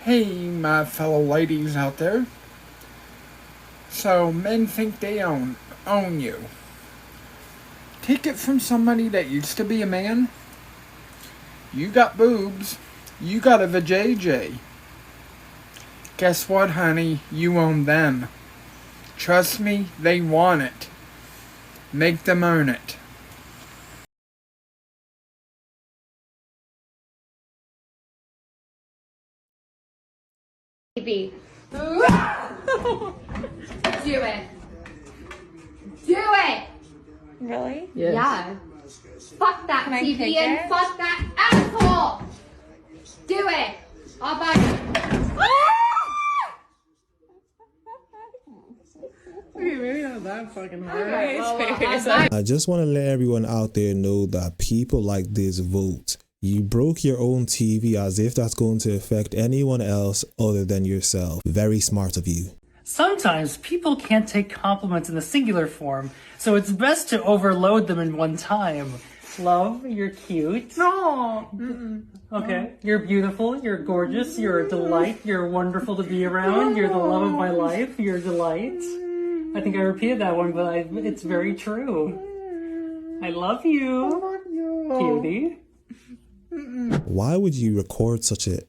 Hey, my fellow ladies out there. So, men think they own you. Take it from somebody that used to be a man. You got boobs. You got a vajayjay. Guess what, honey? You own them. Trust me, they want it. Make them own it. Baby. Do it. Do it. Really? Yes. Yeah. Fuck that Can I TV pick and it? fuck that asshole. Do it. I'll buy it. Okay, maybe not that fucking hard. Okay, Well, I just want to let everyone out there know that people like this vote. You broke your own TV as if that's going to affect anyone else other than yourself. Very smart of you. Sometimes people can't take compliments in the singular form, so it's best to overload them in one time. Love, you're cute. No. Okay, you're beautiful, you're gorgeous, you're a delight, you're wonderful to be around, you're the love of my life, you're a delight. I think I repeated that one, but it's very true. I love you, cutie. Why would you record such a...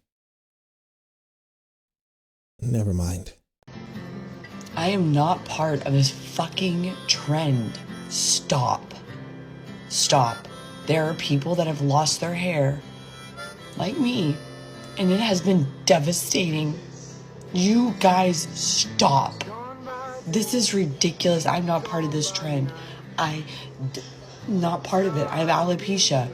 Never mind. I am not part of this fucking trend. Stop. Stop. There are people that have lost their hair, like me, and it has been devastating. You guys stop. This is ridiculous. I'm not part of this trend. Not part of it. I have alopecia.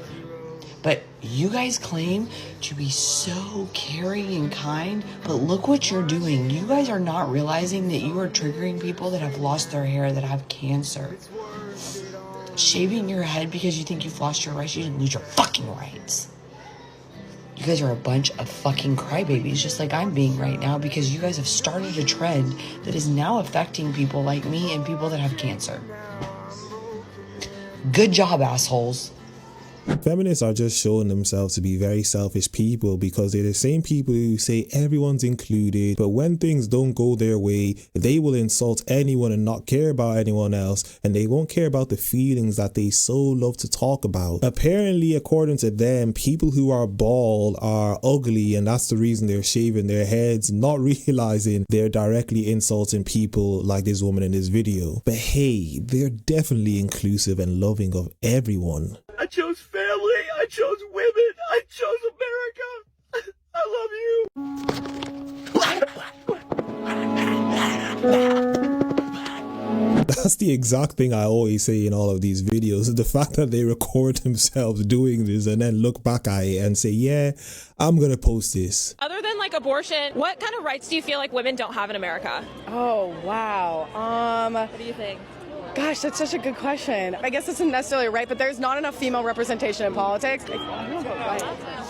But you guys claim to be so caring and kind, but look what you're doing. You guys are not realizing that you are triggering people that have lost their hair, that have cancer. Shaving your head because you think you've lost your rights, you didn't lose your fucking rights. You guys are a bunch of fucking crybabies, just like I'm being right now, because you guys have started a trend that is now affecting people like me and people that have cancer. Good job, assholes. Feminists are just showing themselves to be very selfish people because they're the same people who say everyone's included, but when things don't go their way, they will insult anyone and not care about anyone else, and they won't care about the feelings that they so love to talk about. Apparently, according to them, people who are bald are ugly, and that's the reason they're shaving their heads, not realizing they're directly insulting people like this woman in this video. But hey, they're definitely inclusive and loving of everyone. I chose family, I chose women, I chose America. I love you. That's the exact thing I always say in all of these videos. The fact that they record themselves doing this and then look back at it and say, yeah, I'm gonna post this. Other than like abortion, what kind of rights do you feel like women don't have in America? Oh, wow. What do you think? Gosh, that's such a good question. I guess it's not necessarily right, but there's not enough female representation in politics. I don't know about right.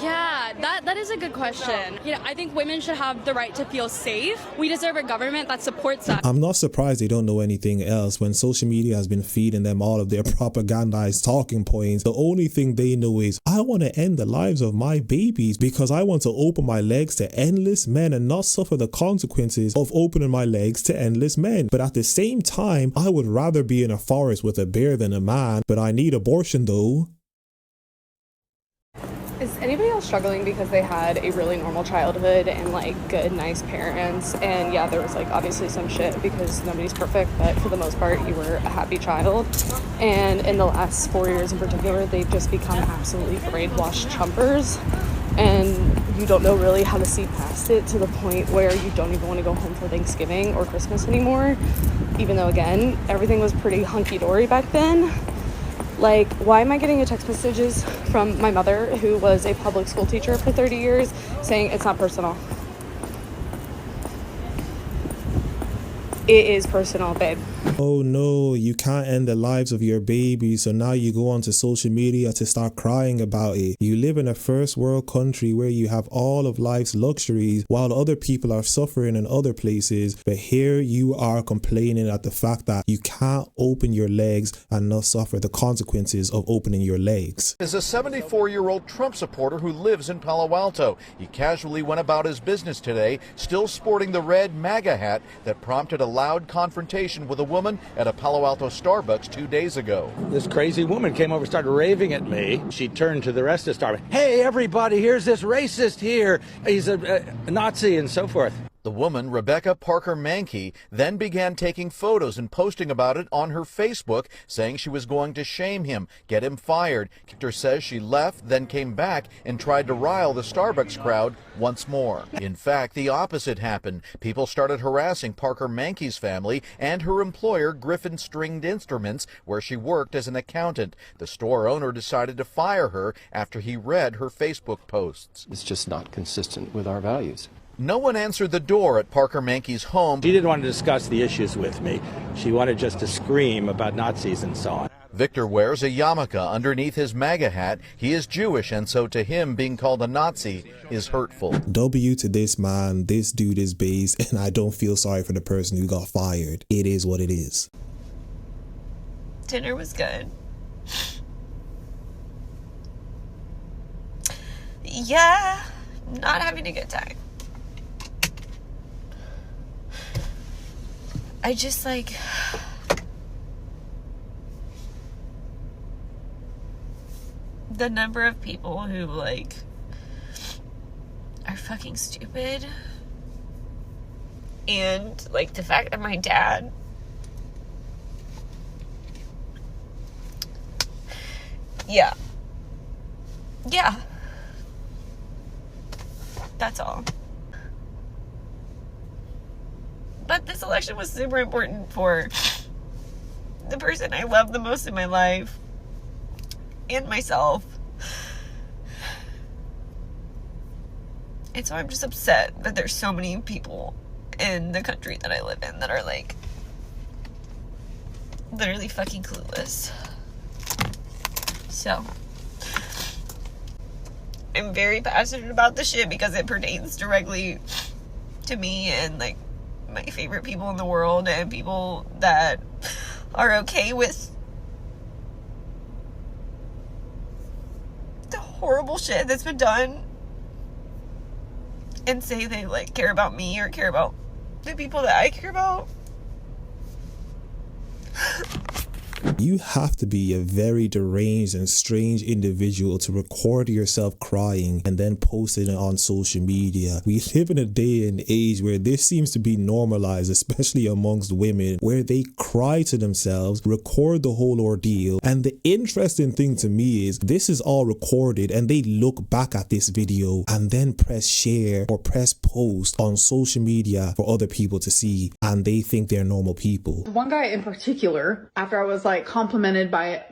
Yeah, that is a good question. You know, I think women should have the right to feel safe. We deserve a government that supports us. I'm not surprised they don't know anything else when social media has been feeding them all of their propagandized talking points. The only thing they know is, I want to end the lives of my babies because I want to open my legs to endless men and not suffer the consequences of opening my legs to endless men. But at the same time, I would rather be in a forest with a bear than a man, but I need abortion though. Is anybody else struggling because they had a really normal childhood and like good, nice parents? And yeah, there was like obviously some shit because nobody's perfect, but for the most part, you were a happy child. And in the last 4 years in particular, they've just become absolutely brainwashed Trumpers. And you don't know really how to see past it to the point where you don't even want to go home for Thanksgiving or Christmas anymore. Even though, again, everything was pretty hunky-dory back then. Like, why am I getting text messages from my mother, who was a public school teacher for 30 years, saying it's not personal? It is personal, babe. Oh no, you can't end the lives of your babies, so now you go onto social media to start crying about it. You live in a first world country where you have all of life's luxuries while other people are suffering in other places, but here you are complaining at the fact that you can't open your legs and not suffer the consequences of opening your legs. Is a 74-year-old Trump supporter who lives in Palo Alto. He casually went about his business today, still sporting the red MAGA hat that prompted a loud confrontation with a woman at a Palo Alto Starbucks 2 days ago. This crazy woman came over, started raving at me. She turned to the rest of Starbucks. Hey, everybody, here's this racist here. He's a Nazi and so forth. The woman, Rebecca Parker Mankey, then began taking photos and posting about it on her Facebook, saying she was going to shame him, get him fired. Victor says she left, then came back and tried to rile the Starbucks crowd once more. In fact, the opposite happened. People started harassing Parker Mankey's family and her employer, Griffin Stringed Instruments, where she worked as an accountant. The store owner decided to fire her after he read her Facebook posts. It's just not consistent with our values. No one answered the door at Parker Mankey's home. She didn't want to discuss the issues with me. She wanted just to scream about Nazis and so on. Victor wears a yarmulke underneath his MAGA hat. He is Jewish, and so to him, being called a Nazi is hurtful. W to this man, this dude is based, and I don't feel sorry for the person who got fired. It is what it is. Dinner was good. Yeah, not having a good time. I just like... the number of people who like are fucking stupid, and like the fact that my dad yeah that's all. But this election was super important for the person I love the most in my life and myself. And so I'm just upset that there's so many people in the country that I live in that are like literally fucking clueless. So I'm very passionate about this shit because it pertains directly to me and like my favorite people in the world and people that are okay with the horrible shit that's been done and say they like care about me or care about the people that I care about. You have to be a very deranged and strange individual to record yourself crying and then post it on social media. We live in a day and age where this seems to be normalized, especially amongst women, where they cry to themselves, record the whole ordeal. And the interesting thing to me is this is all recorded and they look back at this video and then press share or press post on social media for other people to see, and they think they're normal people. One guy in particular, after I was like complimented by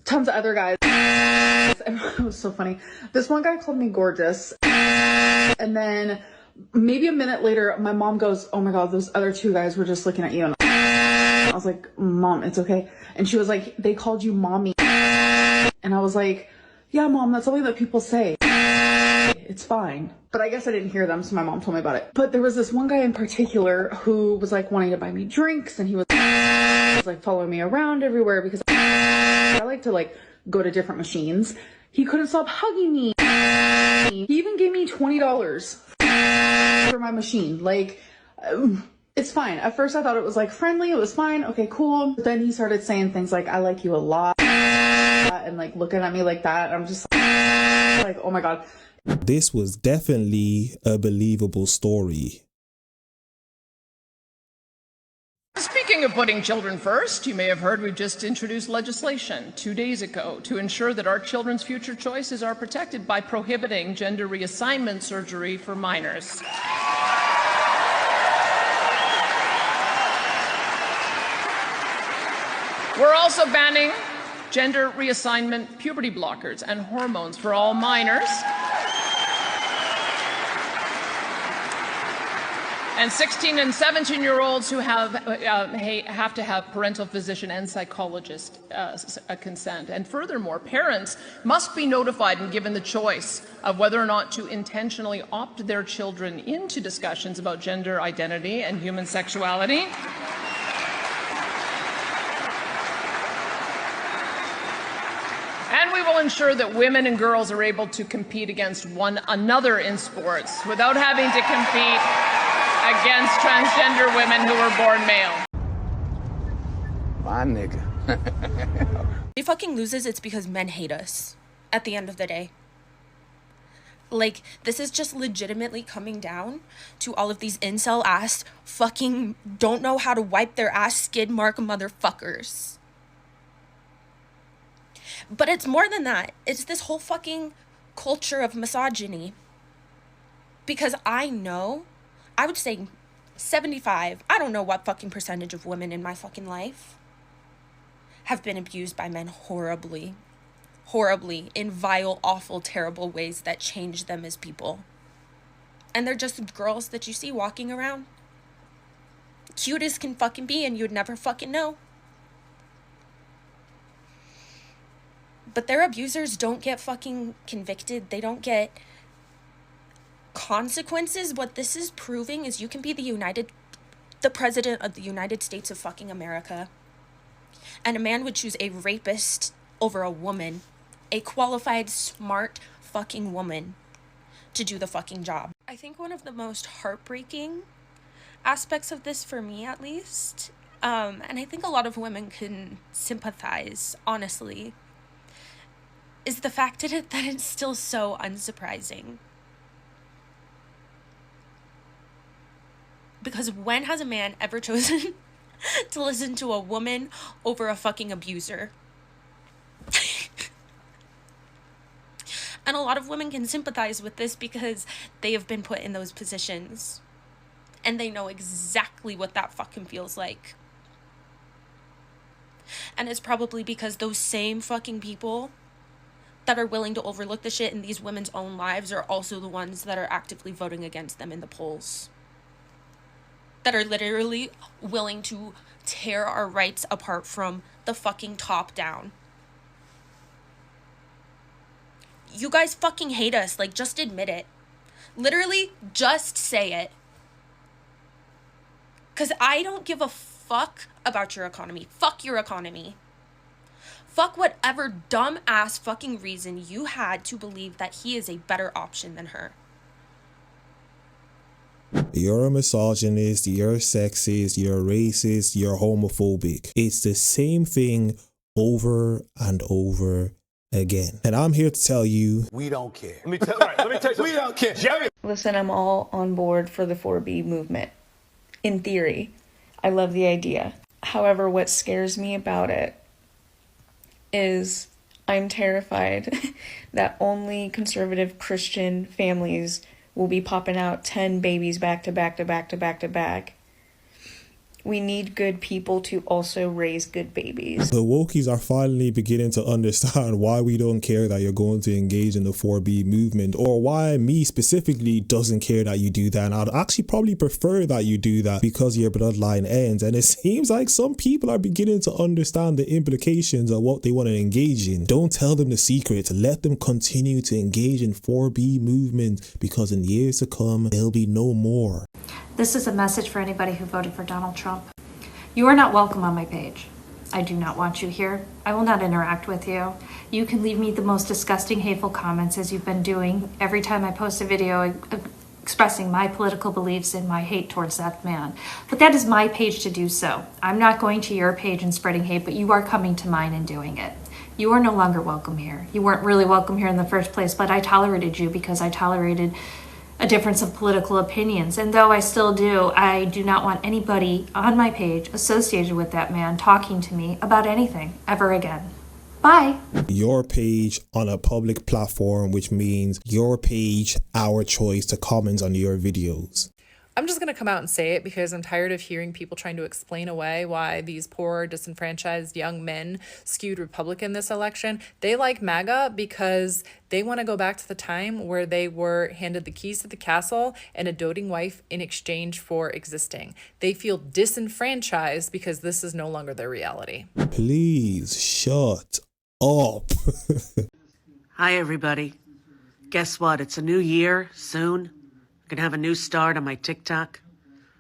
tons of other guys, it was so funny. This one guy called me gorgeous, and then maybe a minute later my mom goes, "Oh my god, those other two guys were just looking at you." And I was like, "Mom, it's okay." And she was like, "They called you mommy." And I was like, "Yeah, Mom, that's something that people say. It's fine." But I guess I didn't hear them, so my mom told me about it. But there was this one guy in particular who was like wanting to buy me drinks, and he was like following me around everywhere because I like to like go to different machines. He couldn't stop hugging me. He even gave me $20 for my machine. Like, it's fine. At first I thought it was like friendly. It was fine. Okay, cool. But then he started saying things like, "I like you a lot," and like looking at me like that. I'm just like, oh my god. This was definitely a believable story. Speaking of putting children first, you may have heard we've just introduced legislation 2 days ago to ensure that our children's future choices are protected by prohibiting gender reassignment surgery for minors. We're also banning gender reassignment puberty blockers and hormones for all minors. and 16 and 17-year-olds who have to have parental physician and psychologist consent. And furthermore, parents must be notified and given the choice of whether or not to intentionally opt their children into discussions about gender identity and human sexuality. And we will ensure that women and girls are able to compete against one another in sports without having to compete against transgender women who were born male. My nigga. He fucking loses, it's because men hate us at the end of the day. Like, this is just legitimately coming down to all of these incel ass fucking don't know how to wipe their ass skid mark motherfuckers. But it's more than that. It's this whole fucking culture of misogyny. Because I know, I would say 75, I don't know what fucking percentage of women in my fucking life have been abused by men horribly. Horribly, in vile, awful, terrible ways that change them as people. And they're just girls that you see walking around. Cute as can fucking be, and you'd never fucking know. But their abusers don't get fucking convicted. They don't get consequences. What this is proving is you can be the president of the United States of fucking America, and a man would choose a rapist over a woman, a qualified, smart fucking woman, to do the fucking job. I think one of the most heartbreaking aspects of this, for me at least, and I think a lot of women can sympathize, honestly, is the fact that it's still so unsurprising. Because when has a man ever chosen to listen to a woman over a fucking abuser? And a lot of women can sympathize with this because they have been put in those positions. And they know exactly what that fucking feels like. And it's probably because those same fucking people that are willing to overlook the shit in these women's own lives are also the ones that are actively voting against them in the polls. That are literally willing to tear our rights apart from the fucking top down. You guys fucking hate us. Like, just admit it. Literally, just say it. Because I don't give a fuck about your economy. Fuck your economy. Fuck whatever dumb-ass fucking reason you had to believe that he is a better option than her. You're a misogynist, you're sexist, you're racist, you're homophobic. It's the same thing over and over again. And I'm here to tell you, We don't care. Let me tell you something. We don't care. Listen, I'm all on board for the 4B movement. In theory, I love the idea. However, what scares me about it is I'm terrified that only conservative Christian families will be popping out 10 babies back to back to back to back to back. We need good people to also raise good babies. The wokies are finally beginning to understand why we don't care that you're going to engage in the 4B movement, or why me specifically doesn't care that you do that. And I'd actually probably prefer that you do that because your bloodline ends. And it seems like some people are beginning to understand the implications of what they want to engage in. Don't tell them the secret. Let them continue to engage in 4B movement, because in years to come, there'll be no more. This is a message for anybody who voted for Donald Trump. You are not welcome on my page. I do not want you here. I will not interact with you. You can leave me the most disgusting, hateful comments, as you've been doing every time I post a video expressing my political beliefs and my hate towards that man. But that is my page to do so. I'm not going to your page and spreading hate, but you are coming to mine and doing it. You are no longer welcome here. You weren't really welcome here in the first place, but I tolerated you because I tolerated a difference of political opinions. And though I still do, I do not want anybody on my page associated with that man talking to me about anything ever again. Bye. Your page on a public platform, which means your page, our choice to comment on your videos. I'm just going to come out and say it because I'm tired of hearing people trying to explain away why these poor, disenfranchised young men skewed Republican this election. They like MAGA because they want to go back to the time where they were handed the keys to the castle and a doting wife in exchange for existing. They feel disenfranchised because this is no longer their reality. Please shut up. Hi, everybody. Guess what? It's a new year soon. I'm going to have a new start on my TikTok.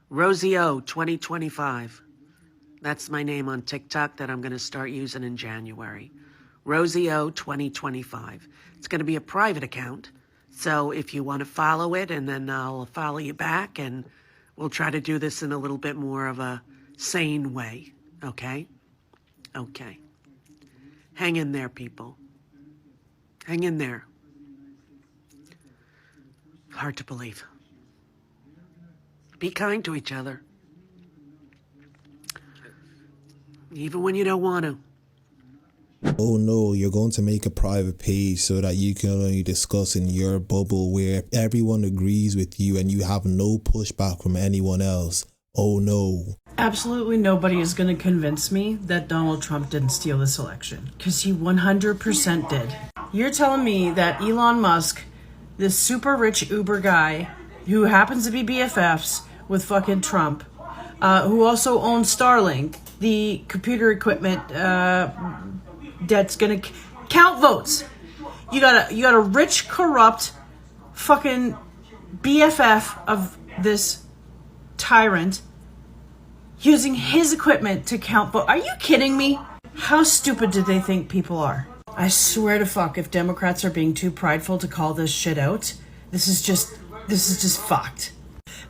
Rosie O 2025. That's my name on TikTok that I'm going to start using in January. Rosie O 2025. It's going to be a private account. So if you want to follow it, and then I'll follow you back, and we'll try to do this in a little bit more of a sane way. Okay? Okay. Hang in there, people. Hang in there. Hard to believe. Be kind to each other. Even when you don't want to. Oh no, you're going to make a private page so that you can only discuss in your bubble where everyone agrees with you and you have no pushback from anyone else. Oh no. Absolutely nobody is going to convince me that Donald Trump didn't steal this election, because he 100% did. You're telling me that Elon Musk, this super rich Uber guy who happens to be BFFs with fucking Trump, who also owns Starlink, the computer equipment that's gonna count votes. You got a rich, corrupt, fucking BFF of this tyrant using his equipment to count votes. Are you kidding me? How stupid do they think people are? I swear to fuck, if Democrats are being too prideful to call this shit out, this is just fucked.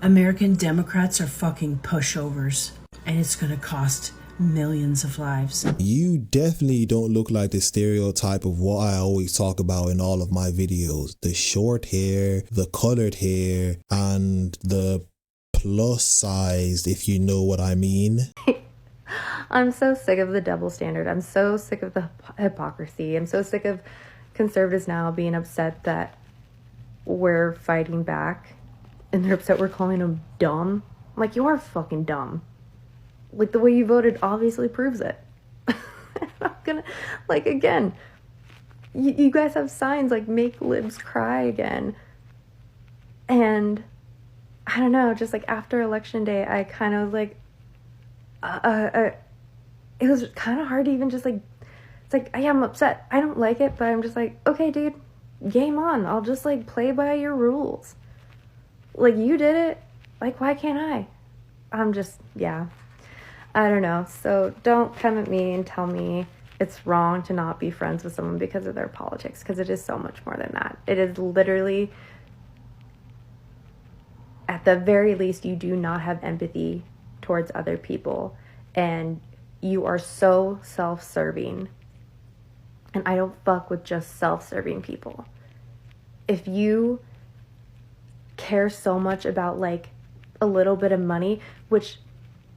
American Democrats are fucking pushovers, and it's gonna cost millions of lives. You definitely don't look like the stereotype of what I always talk about in all of my videos. The short hair, the colored hair, and the plus sized, if you know what I mean. I'm so sick of the double standard. I'm so sick of the hypocrisy. I'm so sick of conservatives now being upset that we're fighting back, and they're upset we're calling them dumb. I'm like, you are fucking dumb. Like, the way you voted obviously proves it. I'm not gonna, like, again, you guys have signs like make libs cry again. And I don't know, just like after election day, I kind of like, it was kind of hard to even just like, it's like, yeah, I'm upset. I don't like it, but I'm just like, okay, dude, game on. I'll just like play by your rules. Like, you did it. Like, why can't I? I'm just, yeah. I don't know. So don't come at me and tell me it's wrong to not be friends with someone because of their politics, because it is so much more than that. It is literally, at the very least, you do not have empathy towards other people, and you are so self-serving. And I don't fuck with just self-serving people. If you care so much about like a little bit of money, which,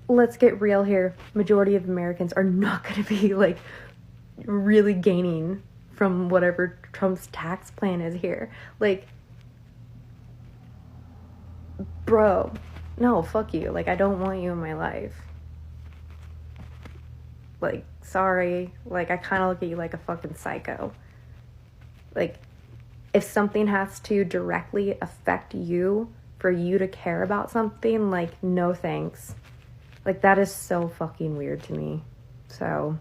let's get real here, majority of Americans are not going to be like really gaining from whatever Trump's tax plan is here. Like, bro, no, fuck you. Like, I don't want you in my life. Like, sorry. Like, I kind of look at you like a fucking psycho. Like, if something has to directly affect you for you to care about something, like, no thanks. Like, that is so fucking weird to me. So,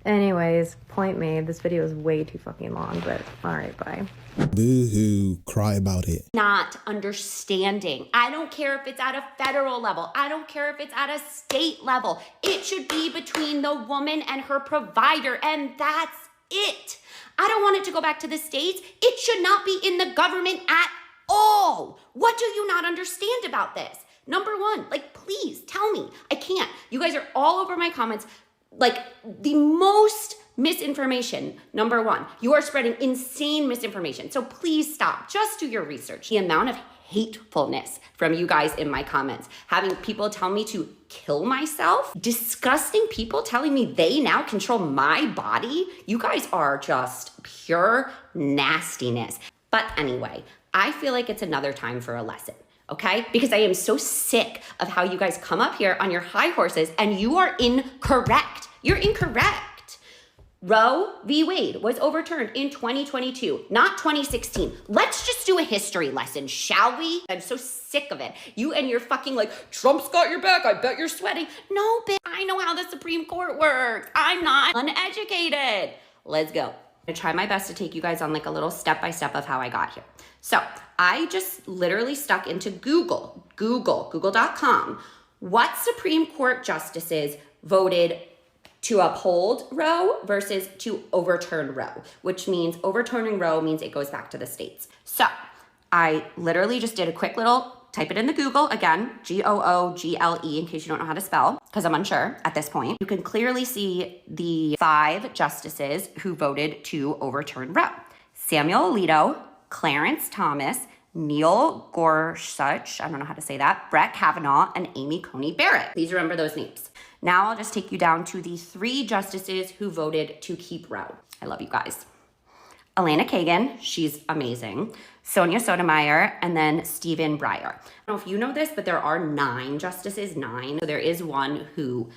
anyways, point made. This video is way too fucking long, but alright, bye. Boo-hoo, cry about it. Not understanding. I don't care if it's at a federal level. I don't care if it's at a state level. It should be between the woman and her provider, and that's it. I don't want it to go back to the states. It should not be in the government at all. What do you not understand about this? Number one, like, please tell me. I can't. You guys are all over my comments. Like, the most misinformation. Number one, you are spreading insane misinformation. So please stop. Just do your research. The amount of hatefulness from you guys in my comments, having people tell me to kill myself, disgusting people telling me they now control my body. You guys are just pure nastiness. But anyway, I feel like it's another time for a lesson. okay? Because I am so sick of how you guys come up here on your high horses and you are incorrect. You're incorrect. Roe v. Wade was overturned in 2022, not 2016. Let's just do a history lesson, shall we? I'm so sick of it. You and your fucking like, Trump's got your back, I bet you're sweating. No, bitch, I know how the Supreme Court works. I'm not uneducated. Let's go. I'm gonna try my best to take you guys on like a little step-by-step of how I got here. So I just literally stuck into Google.com, what Supreme Court justices voted to uphold Roe versus to overturn Roe, which means overturning Roe means it goes back to the states. So I literally just did a quick little, type it in the Google, again, Google, in case you don't know how to spell, because I'm unsure at this point. You can clearly see the 5 justices who voted to overturn Roe. Samuel Alito, Clarence Thomas, Neil Gorsuch, I don't know how to say that, Brett Kavanaugh, and Amy Coney Barrett. Please remember those names. Now I'll just take you down to the 3 justices who voted to keep Roe. I love you guys. Elena Kagan, she's amazing. Sonia Sotomayor, and then Stephen Breyer. I don't know if you know this, but there are 9 justices, 9. So there is one who,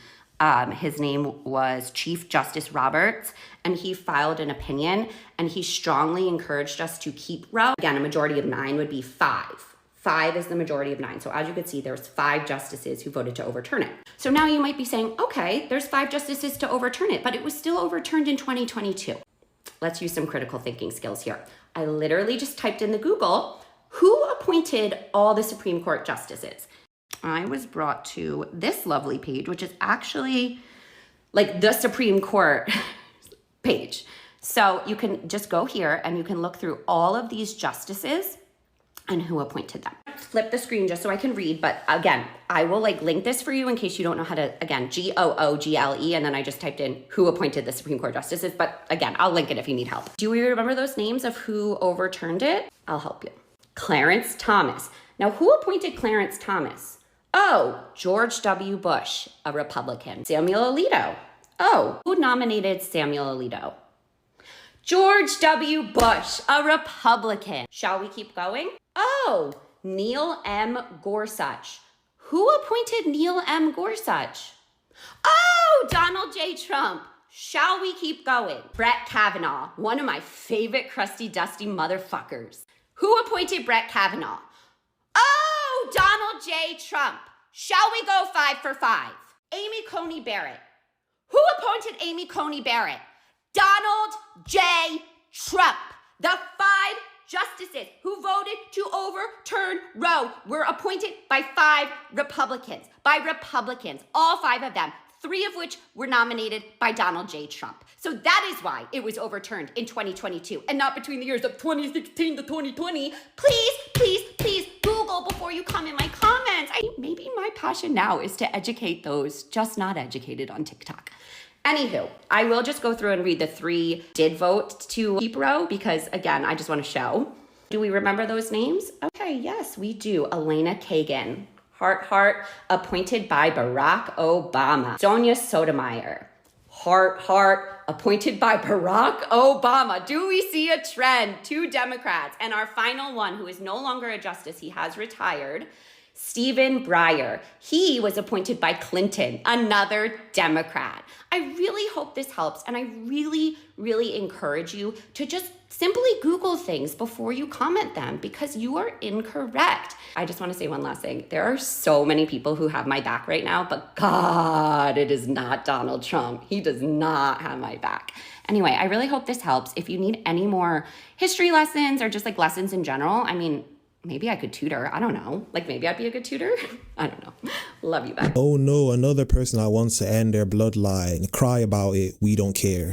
his name was Chief Justice Roberts, and he filed an opinion, and he strongly encouraged us to keep Roe. Again, a majority of 9 would be 5. 5 is the majority of 9. So as you can see, there's 5 justices who voted to overturn it. So now you might be saying, okay, there's 5 justices to overturn it, but it was still overturned in 2022. Let's use some critical thinking skills here. I literally just typed in the Google, who appointed all the Supreme Court justices? I was brought to this lovely page, which is actually like the Supreme Court page. So you can just go here and you can look through all of these justices and who appointed them. Flip the screen just so I can read, but again, I will like link this for you in case you don't know how to, again, Google, and then I just typed in who appointed the Supreme Court justices, but again, I'll link it if you need help. Do we remember those names of who overturned it? I'll help you. Clarence Thomas. Now, who appointed Clarence Thomas? Oh, George W. Bush, a Republican. Samuel Alito. Oh, who nominated Samuel Alito? George W. Bush, a Republican. Shall we keep going? Oh, Neil M. Gorsuch. Who appointed Neil M. Gorsuch? Oh, Donald J. Trump. Shall we keep going? Brett Kavanaugh, one of my favorite crusty, dusty motherfuckers. Who appointed Brett Kavanaugh? Oh, Donald J. Trump. Shall we go 5 for 5? Amy Coney Barrett. Who appointed Amy Coney Barrett? Donald J. Trump. The 5 justices who voted to overturn Roe were appointed by 5 Republicans. All 5 of them. 3 of which were nominated by Donald J. Trump. So that is why it was overturned in 2022 and not between the years of 2016 to 2020. Please Google before you comment my comments. Maybe my passion now is to educate those just not educated on TikTok. Anywho, I will just go through and read the 3 did vote to keep Roe because, again, I just want to show. Do we remember those names? Okay, yes, we do. Elena Kagan, heart, appointed by Barack Obama. Sonia Sotomayor, heart, appointed by Barack Obama. Do we see a trend? 2 Democrats. And our final one, who is no longer a justice, he has retired, Stephen Breyer. He was appointed by Clinton, another Democrat. I really hope this helps, and I really encourage you to just simply Google things before you comment them because you are incorrect. I just want to say one last thing. There are so many people who have my back right now, but God, it is not Donald Trump. He does not have my back. Anyway, I really hope this helps. If you need any more history lessons or just like lessons in general, I mean, maybe I could tutor. I don't know. Like maybe I'd be a good tutor. I don't know. Love you, bye. Oh no, another person that wants to end their bloodline. Cry about it. We don't care.